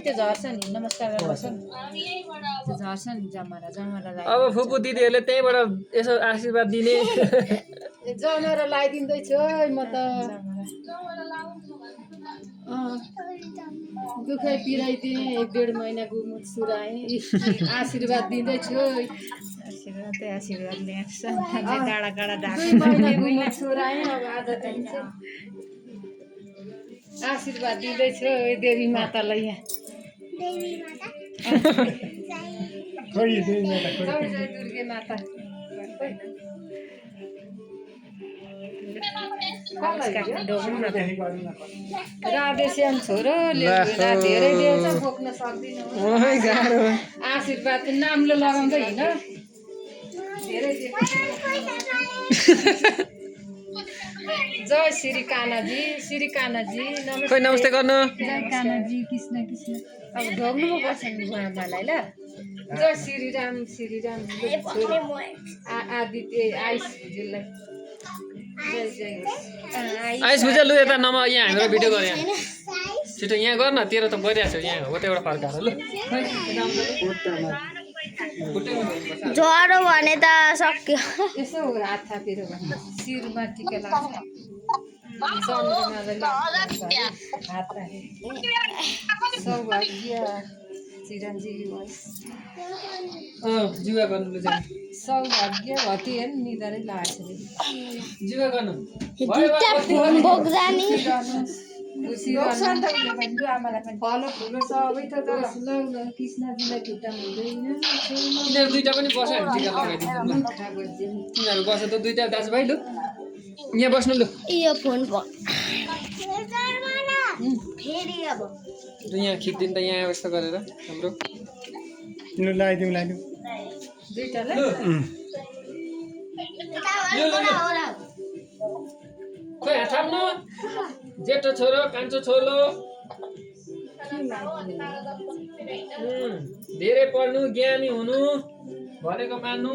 त्यो झर्छ नि नमस्कार गरेर बस्छ नि त्यो झर्छ नि जमरा अब फुपू दिदीहरूले त्यहीँबाट यसो आशीर्वाद दिने जमरा लगाइदिँदैछु है म त दुखै पिराइदिएँ 1.5 महिनाको मुख सुराएँ आशीर्वाद दिँदैछु आशीर्वाद ल्याउँछ गाडा गाडा ढाक्छ 2 महिनाको मुख सुराएँ अब आज आशीर्वाद दिँदैछु देवी मातालाई यहाँ जय दुर्गे माता राधेश्याम छोरो धेरै दिएछ बोक्न सक्दिनँ आशीर्वाद नाम्लो लगाउँदै हिँड धेरै जय श्री कानाजी नमस्ते गर्नु जय कानाजी कृष्ण कृष्ण अब ढोग्नुमा बस्छ नि उहाँलाई ल जय श्रीराम आदित्य आइस भुजेललाई आइस भुजेल लु यता यहाँ हाम्रो भिडियो गरे छिटो यहाँ गर्न तेरो त गरिरहेको छ यहाँ हो त्यहाँबाट फर्काएर लु ज्वरो भने त सक्यो यसो हात थापेर शिरमा टिका लाग्छ चन्द्रमाले हात राखे सौभाग्य चिरञ्जीवी होस् जुवा गर्नु लु सौभाग्य भति हेर्नु निधारै लागेको छ जुवा गर्नु फोन बोक्दा नि फलो फुलो सबै त कृष्णजीलाई खुट्टामा हुँदैन तिनीहरू दुईटा पनि बस्यो भने टिका लगाइदिन्छ तिनीहरू बस्यो त दुईटा दाजुभाइ लु यहाँ बस्नु लु यो फोन फेरि अब लु यहाँ खिच्दिनु त यहाँ यस्तो गरेर हाम्रो लु लगाइदिउँ दुईटालाई खोइ हात थाप्नु जेठो छोरो कान्छो छोरो धेरै पढ्नु ज्ञानी हुनु भनेको मान्नु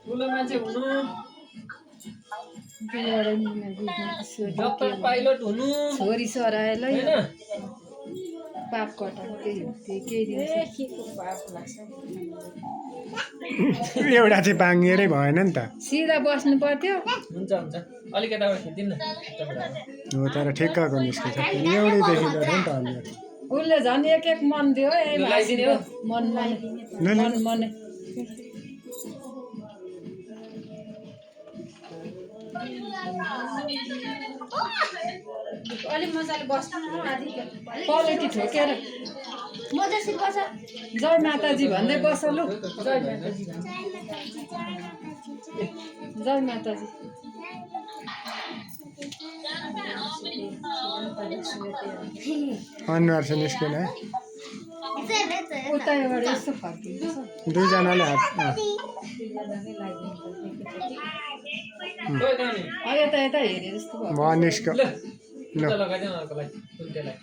ठुलो मान्छे हुनु डक्टर पाइलट हुनु छोरी सराएलाई होइन पाप कटा केही दिन पाप लाग्छ एउटा चाहिँ बाङ्गेरै भएन नि त सिधा बस्नु पर्थ्यो हुन्छ अलिक यताबाट खिचिदिनु न हो तर ठिक्कको निस्केछ एउटैदेखि गऱ्यो नि त अलि उसले झन् एक मन दियो लगाइदिने हो मन अलिक मजाले बस्नु क्वालिटी ठोकेर जय माताजी भन्दै बस लु जय माताजी अनुहार चाहिँ निस्केन है उताबाट यस्तो फर्किन्छ दुईजनाले हात यता यता हेरे जस्तो भयो निस्क्यो ल लगाइदिनु अर्कोलाई कुन्टेलाई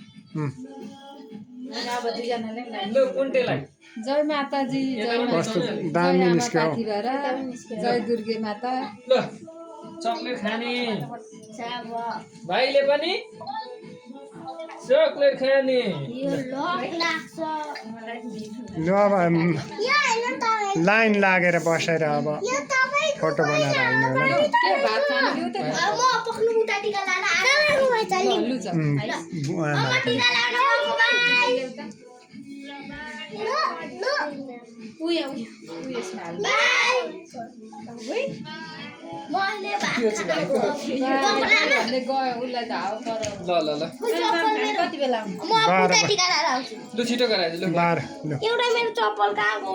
अब दुईजनाले लु कुन्टेलाई जय माताजी कस्तो दामी निस्क्यो हौ। जय दुर्गे माता ल चक्लेट खाने भाइले पनि चक्लेट खाने लु अब लाइन लागेर बसेर अब फोटो बनाएर हाल्ने होला नि। के भात खानु कति बेला लु छिटो गराइदिनु बाह्र लु एउटा मेरो चप्पल कहाँ गयो